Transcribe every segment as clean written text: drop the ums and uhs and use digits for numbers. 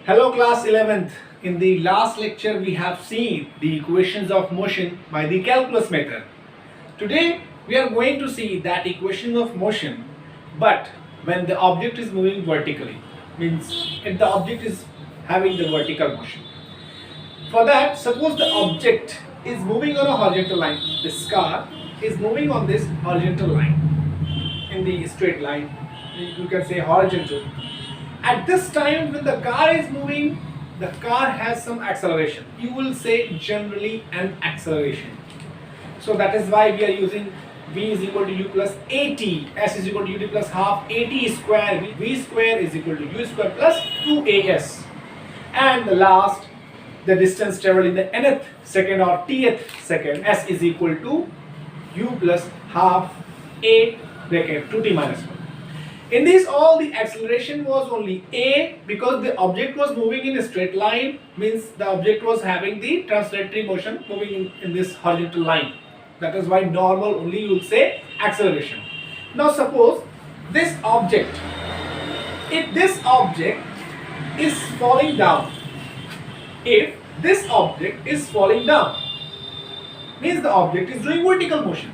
Hello class 11th. In the last lecture we have seen the equations of motion by the calculus method. Today we are going to see that equation of motion but when the object is moving vertically, means if the object is having the vertical motion. For that, suppose the object is moving on a horizontal line. This car is moving on this horizontal line, in the straight line, you can say horizontal. At this time when the car is moving, the car has some acceleration. You will say generally an acceleration. So that is why we are using v is equal to u plus at, s is equal to ut plus half at square, v square is equal to u square plus 2as. And the last, the distance traveled in the nth second or tth second, s is equal to u plus half a bracket 2t minus 1. In this all the acceleration was only a because the object was moving in a straight line, means the object was having the translatory motion moving in this horizontal line. That is why normal only you will say acceleration. Now suppose this object, if this object is falling down, if this object is falling down, means the object is doing vertical motion.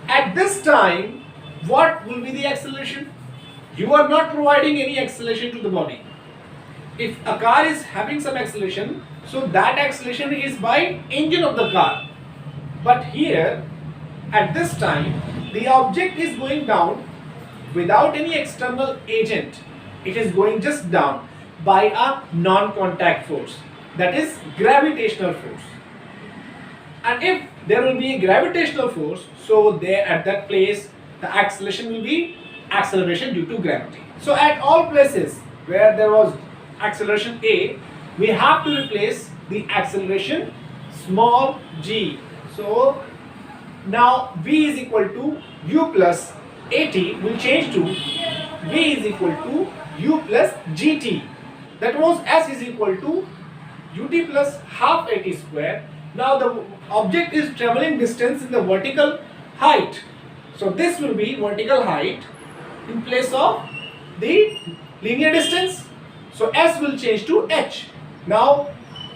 At this time, what will be the acceleration? You are not providing any acceleration to the body. If a car is having some acceleration, so that acceleration is by engine of the car. But here, at this time, the object is going down without any external agent. It is going just down by a non-contact force, that is gravitational force. And if there will be a gravitational force, so there at that place the acceleration will be acceleration due to gravity. So at all places where there was acceleration a, we have to replace the acceleration small g. So now v is equal to u plus at will change to v is equal to u plus gt. That was s is equal to ut plus half at square. Now the object is traveling distance in the vertical height. So this will be vertical height in place of the linear distance. So s will change to h. Now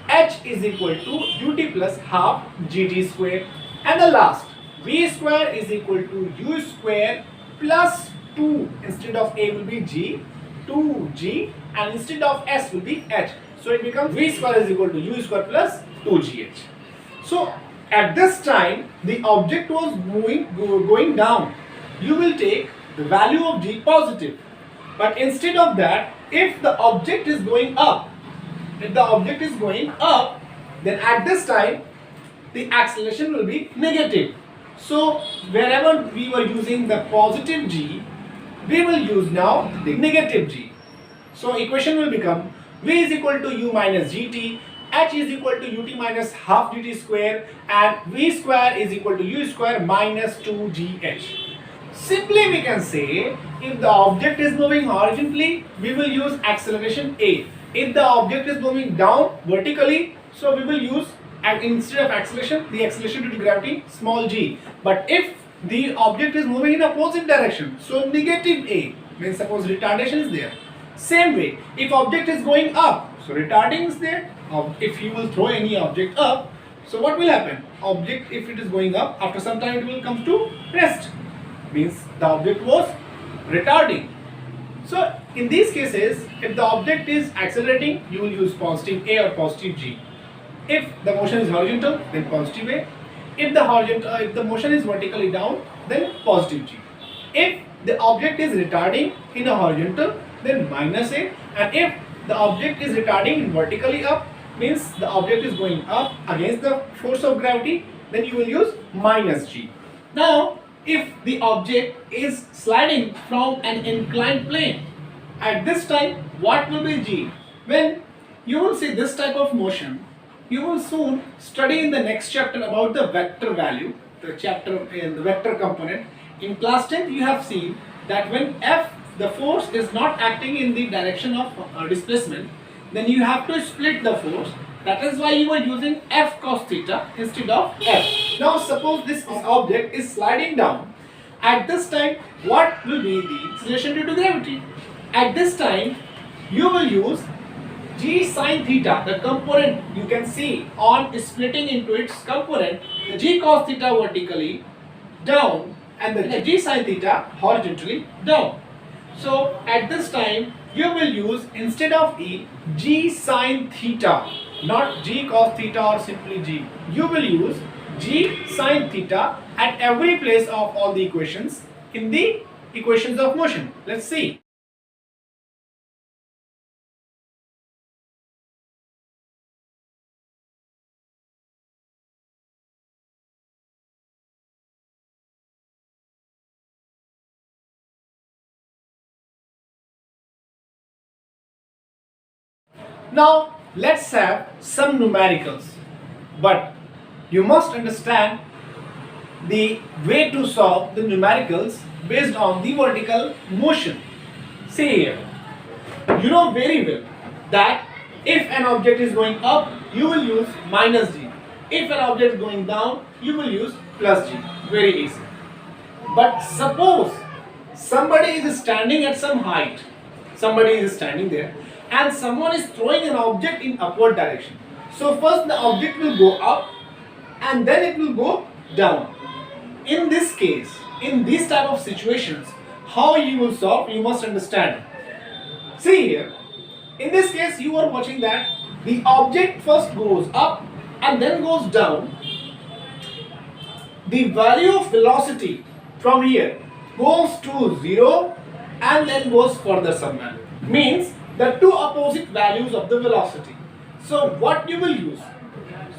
h is equal to ut plus half gt square. And the last, v square is equal to u square plus 2. Instead of a will be g, 2g, and instead of s will be h. So it becomes v square is equal to u square plus 2gh. So at this time the object was going down. You will take the value of g positive. But instead of that, if the object is going up, then at this time the acceleration will be negative. So wherever we were using the positive g, we will use now the negative g. So equation will become v is equal to u minus gt, h is equal to ut minus half gt square, and v square is equal to u square minus 2gh. Simply we can say, if the object is moving horizontally, we will use acceleration a. If the object is moving down vertically, so we will use, instead of acceleration, the acceleration due to gravity small g. But if the object is moving in opposite direction, so negative a, means suppose retardation is there. Same way, if object is going up, so retarding is there. If you will throw any object up, so what will happen? Object, if it is going up, after some time it will come to rest. Means the object was retarding. So in these cases, if the object is accelerating, you will use positive a or positive g. If the motion is horizontal, then positive a. If the motion is vertically down, then positive g. If the object is retarding in a horizontal, then minus a. And if the object is retarding vertically up, means the object is going up against the force of gravity, then you will use minus g. Now if the object is sliding from an inclined plane, at this time what will be g? When you will see this type of motion, you will soon study in the next chapter about the vector value, the chapter in the vector component. In class 10th you have seen that when f, the force is not acting in the direction of displacement, then you have to split the force. That is why you are using f cos theta instead of f. Now suppose this object is sliding down. At this time, what will be the acceleration due to gravity? At this time, you will use g sine theta, the component you can see on splitting into its component, the g cos theta vertically down and the g sine theta horizontally down. So at this time you will use, instead of E, g sine theta, not g cos theta or simply g. You will use g sine theta at every place of all the equations in the equations of motion. Let's see. Now let's have some numericals, but you must understand the way to solve the numericals based on the vertical motion. See here, you know very well that if an object is going up, you will use minus g. If an object is going down, you will use plus g. Very easy. But suppose somebody is standing at some height, somebody is standing there, and someone is throwing an object in upward direction. So first the object will go up and then it will go down. In this case, in these type of situations, how you will solve, you must understand. See here, in this case you are watching that the object first goes up and then goes down. The value of velocity from here goes to 0 and then goes further somewhere. Means the two opposite values of the velocity. So what you will use?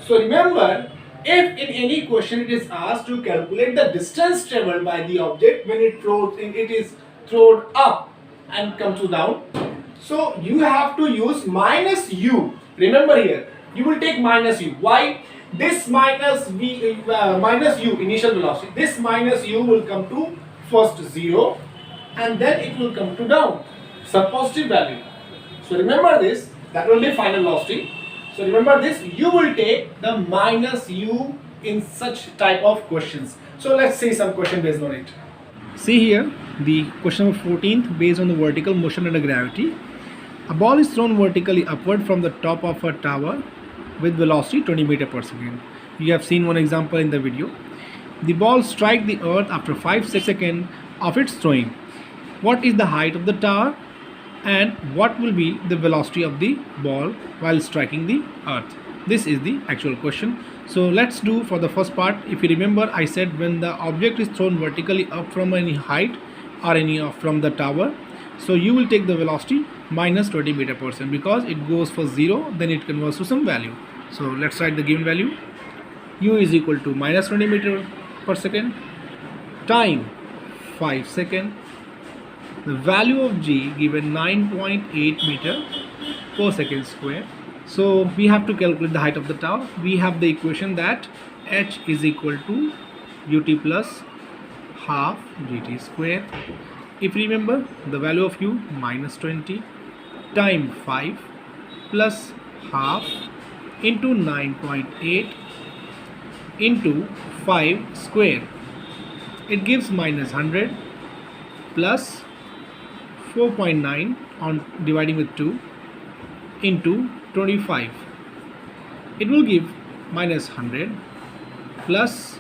So remember, if in any question it is asked to calculate the distance traveled by the object when it is thrown up and comes down, so you have to use minus u. Remember here, you will take minus u. Why? This minus u initial velocity, this minus u will come to first 0 and then it will come to down, some positive value. So remember this, that will be final velocity. So remember this, you will take the minus u in such type of questions. So let's see some question based on it. See here, the question number 14th, based on the vertical motion under gravity. A ball is thrown vertically upward from the top of a tower with velocity 20 meters per second. You have seen one example in the video. The ball strikes the earth after 5 seconds of its throwing. What is the height of the tower and what will be the velocity of the ball while striking the earth? This is the actual question. So let's do for the first part. If you remember, I said when the object is thrown vertically up from any height or from the tower, so you will take the velocity minus 20 meters per second, because it goes for 0, then it converts to some value. So let's write the given value. U is equal to minus 20 meters per second time 5 seconds. The value of g given 9.8 meter per second square. So we have to calculate the height of the tower. We have the equation that h is equal to ut plus half gt square. If you remember, the value of u minus 20 time 5 plus half into 9.8 into 5 square. It gives minus 100 plus 4.9 on dividing with 2 into 25. It will give minus 100 plus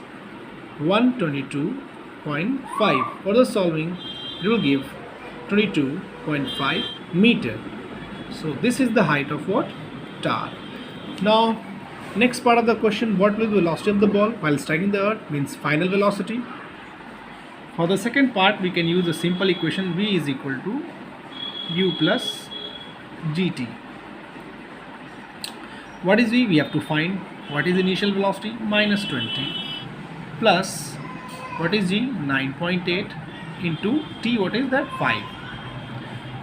122.5. For the solving, it will give 22.5 meter. So this is the height of what? Tower. Now next part of the question, what will be the velocity of the ball while striking the earth, means final velocity. For the second part, we can use a simple equation, v is equal to u plus gt. What is v? We have to find. What is initial velocity? Minus 20 plus what is g? 9.8 into t, what is that? 5.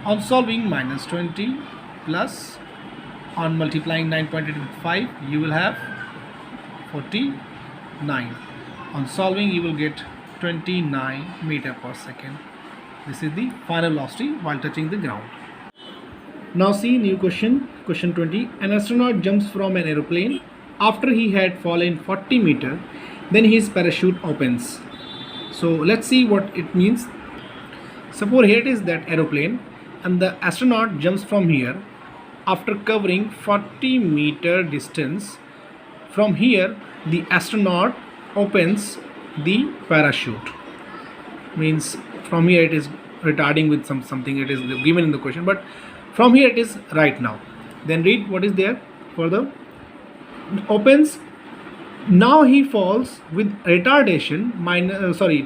On solving, minus 20 plus on multiplying 9.8 with 5, you will have 49. On solving, you will get 29 meter per second. This is the final velocity while touching the ground. Now see new question, question 20. An astronaut jumps from an aeroplane after he had fallen 40 meters, then his parachute opens. So let's see what it means. Suppose here it is that aeroplane and the astronaut jumps from here after covering 40-meter distance from here, the astronaut opens the parachute. Means from here it is retarding with something it is given in the question, but from here it is right now. Then read what is there further. Opens. Now he falls with retardation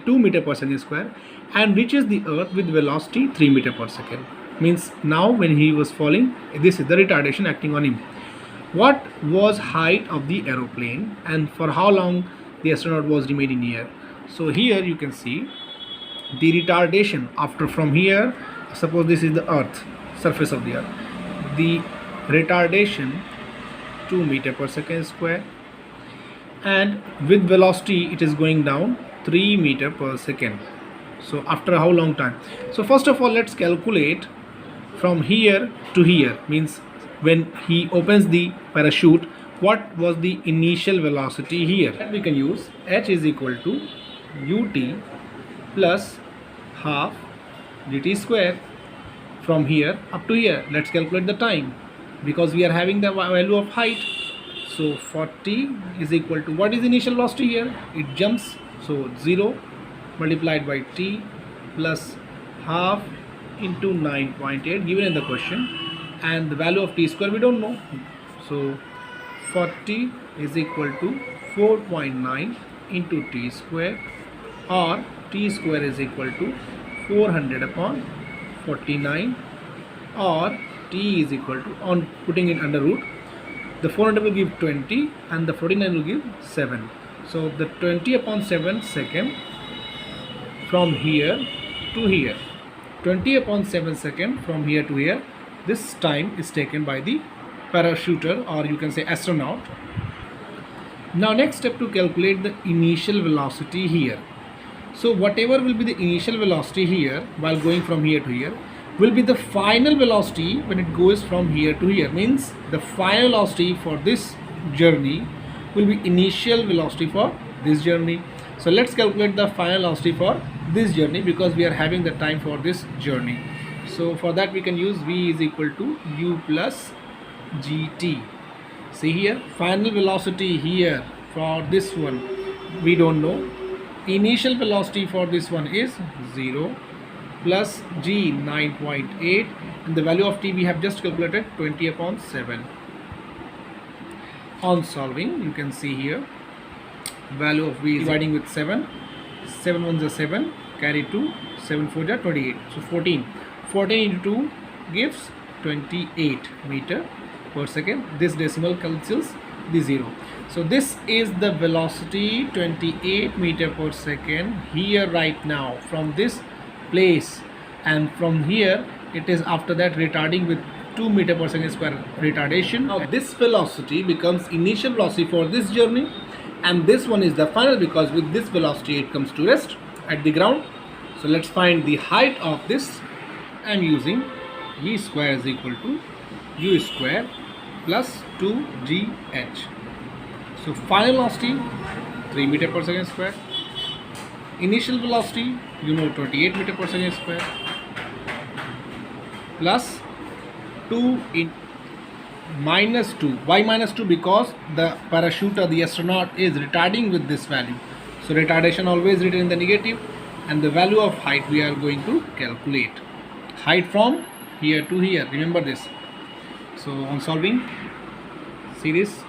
2 meter per second square and reaches the earth with velocity 3 meter per second. Means now when he was falling, this is the retardation acting on him. What was height of the aeroplane and for how long the astronaut was remaining here? So here you can see the retardation after from here, suppose this is the earth, surface of the earth, the retardation 2 meter per second square, and with velocity it is going down 3 meter per second. So after how long time? So first of all, let's calculate from here to here. Means when he opens the parachute, what was the initial velocity here? And we can use h is equal to ut plus half dt square from here up to here. Let's calculate the time because we are having the value of height. So 40 is equal to, what is initial velocity here? It jumps, so 0 multiplied by t plus half into 9.8 given in the question, and the value of t square we don't know. So 40 is equal to 4.9 into t square, or t square is equal to 400 upon 49, or t is equal to, on putting it under root, the 400 will give 20 and the 49 will give 7. So the 20 upon 7 second from here to here, 20 upon 7 second from here to here, this time is taken by the parachuter, or you can say astronaut. Now next step, to calculate the initial velocity here. So whatever will be the initial velocity here while going from here to here will be the final velocity when it goes from here to here. Means the final velocity for this journey will be initial velocity for this journey. So let's calculate the final velocity for this journey because we are having the time for this journey. So for that we can use v is equal to u plus gt. See here, final velocity here for this one we don't know. Initial velocity for this one is 0 plus g 9.8, and the value of t we have just calculated 20 upon 7. On solving, you can see here value of v is dividing with 7. 7 ones are 7, carry 2, 7 4 are 28. So 14 into 2 gives 28 meter per second. This decimal cancels the 0. So this is the velocity 28 meter per second here right now from this place, and from here it is after that retarding with 2 meter per second square retardation. Now this velocity becomes initial velocity for this journey, and this one is the final because with this velocity it comes to rest at the ground. So let's find the height of this. I'm using v square is equal to u square plus 2gh. So final velocity 3 meter per second square, initial velocity 28 meter per second square, plus 2 in minus 2. Why minus 2? Because the parachuter, the astronaut, is retarding with this value. So retardation always written in the negative, and the value of height we are going to calculate. Height from here to here, remember this. So on solving, see this.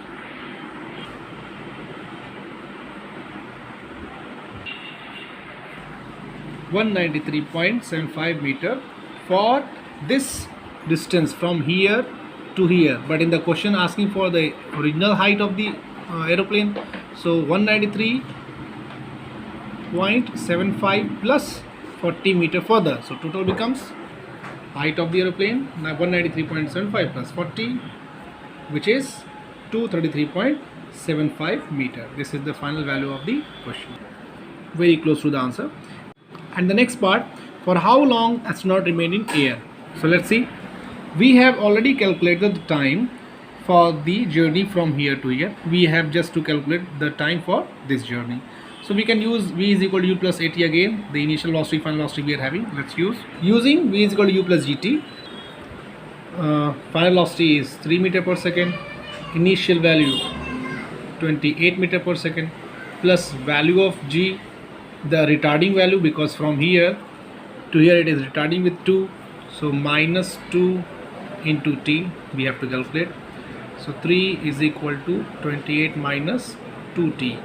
(193.75 meter) for this distance from here to here, but in the question asking for the original height of the aeroplane. So 193.75 plus 40 meter further, so total becomes height of the aeroplane 193.75 plus 40, which is 233.75 meter. This is the final value of the question, very close to the answer. And the next part, for how long astronaut remained in air. So let's see, we have already calculated the time for the journey from here to here. We have just to calculate the time for this journey. So we can use v is equal to u plus at again, the initial velocity, final velocity we are having. Let's use using v is equal to u plus gt. final velocity is 3 meter per second, initial value 28 meter per second, plus value of g, the retarding value, because from here to here it is retarding with 2, so minus 2 into t we have to calculate. So 3 is equal to 28 minus 2t,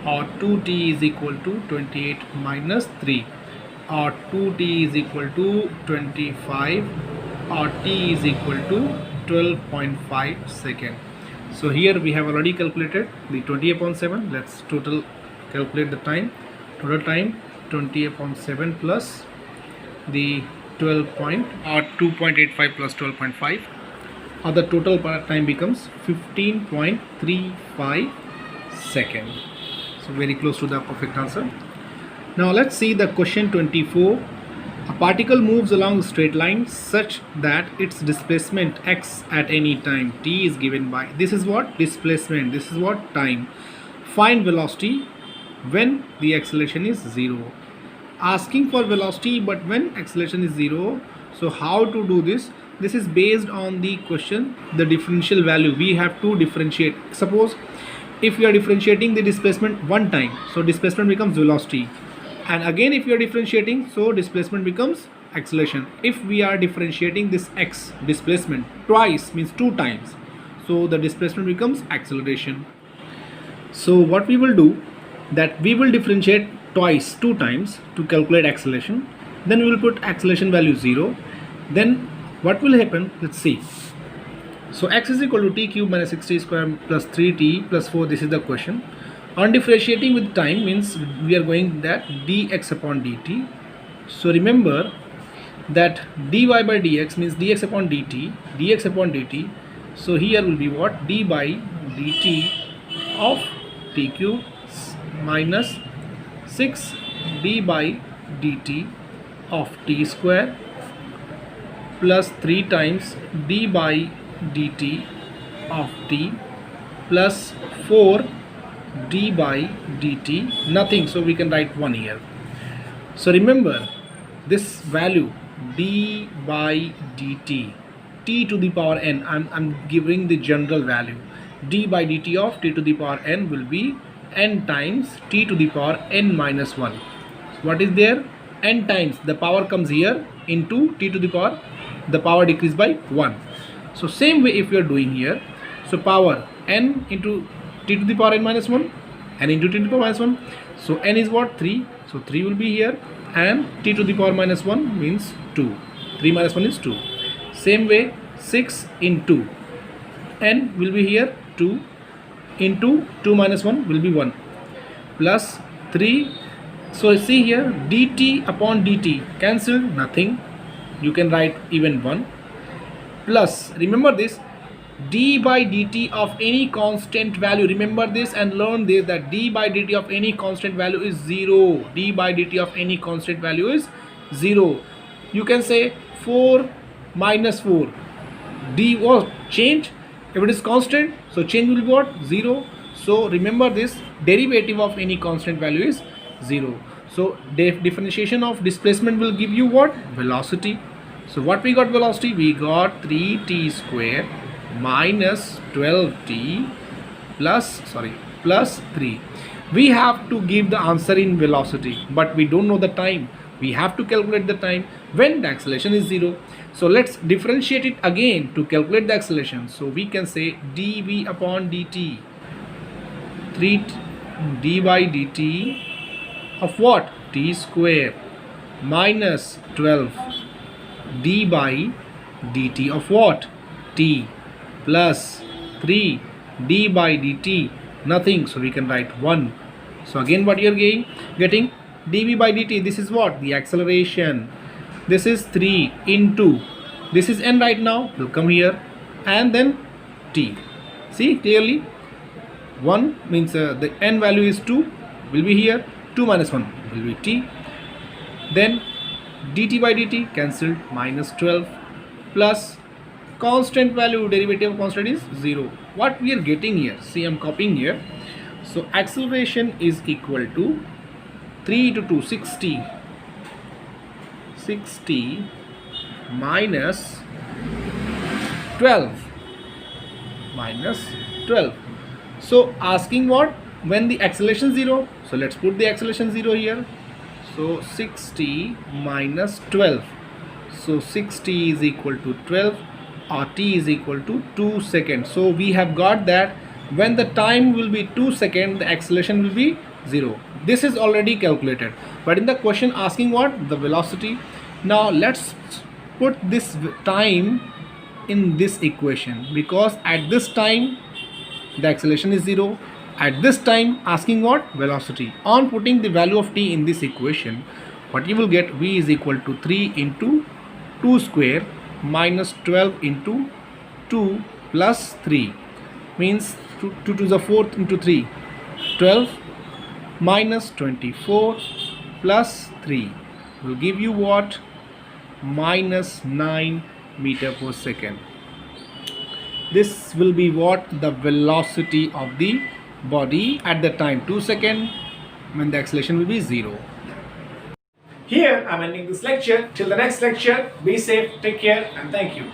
or 2t is equal to 28 minus 3, or 2t is equal to 25, or t is equal to 12.5 second. So here we have already calculated the 20 upon 7. Let's total calculate the time. Total time 20 upon 7 plus the 2.85 plus 12.5, or the total time becomes 15.35 second. So very close to the perfect answer. Now let's see the question 24. A particle moves along a straight line such that its displacement x at any time t is given by, this is what? Displacement. This is what? Time. Find velocity when the acceleration is 0. Asking for velocity but when acceleration is 0. So how to do this? This is based on the question, the differential value. We have to differentiate. Suppose if we are differentiating the displacement one time, so displacement becomes velocity. And again if you are differentiating, so displacement becomes acceleration. If we are differentiating this x displacement twice, means 2 times, so the displacement becomes acceleration. So what we will do, that we will differentiate twice, 2 times, to calculate acceleration. Then we will put acceleration value 0. Then what will happen? Let's see. So x is equal to t cube minus 6t square plus 3t plus 4. This is the question. On differentiating with time means we are going that dx upon dt. So remember that dy by dx means dx upon dt, dx upon dt. So here will be what? d by dt of t cube minus 6 d by dt of t square plus 3 times d by dt of t plus 4 d by dt, nothing, so we can write 1 here. So remember this value d by dt, t to the power n, I'm giving the general value. D by dt of t to the power n will be n times t to the power n minus 1. So what is there? N times the power comes here into t to the power, the power decreased by 1. So same way if you are doing here, so power n into t to the power n minus 1 and into t to the power minus 1. So n is what? 3. So 3 will be here, and t to the power minus 1 means 2. 3 minus 1 is 2. Same way 6 into n will be here 2 into 2 minus 1 will be 1 plus 3. So see here dt upon dt cancel, nothing. You can write even 1 plus, remember this, d by dt of any constant value. Remember this and learn this, that d by dt of any constant value is 0. d by dt of any constant value is 0. You can say 4 minus 4. d was change. If it is constant, so change will be what? 0. So remember this, derivative of any constant value is 0. So differentiation of displacement will give you what? Velocity. So what we got velocity? We got 3t square minus 12t plus 3. We have to give the answer in velocity, but we don't know the time. We have to calculate the time when the acceleration is 0. So let's differentiate it again to calculate the acceleration. So we can say dv upon dt, 3 d by dt of what? T square minus 12 d by dt of what? T plus 3 d by dt, nothing, so we can write 1. So again what you are getting dv by dt, this is what? The acceleration. This is 3 into, this is n right now, will come here, and then t. See clearly, 1 means the n value is 2, will be here, 2 minus 1 will be t. Then dt by dt cancelled, minus 12 plus constant value, derivative of constant is 0. What we are getting here, see I'm copying here. So acceleration is equal to 3 to 2, 60 minus 12 minus 12. So asking what? When the acceleration 0. So let's put the acceleration 0 here. So 60 minus 12. So 60 is equal to 12 or t is equal to 2 seconds. So we have got that when the time will be 2 seconds, the acceleration will be 0. This is already calculated. But in the question asking what? The velocity. Now let's put this time in this equation, because at this time the acceleration is 0. At this time asking what? Velocity. On putting the value of t in this equation, what you will get, v is equal to 3 into 2 square minus 12 into 2 plus 3, means 2 to the 4th into 3, 12 minus 24 plus 3 will give you what? Minus 9 meter per second. This will be what? The velocity of the body at the time 2 seconds, when the acceleration will be 0. Here I'm ending this lecture. Till the next lecture, be safe, take care, and thank you.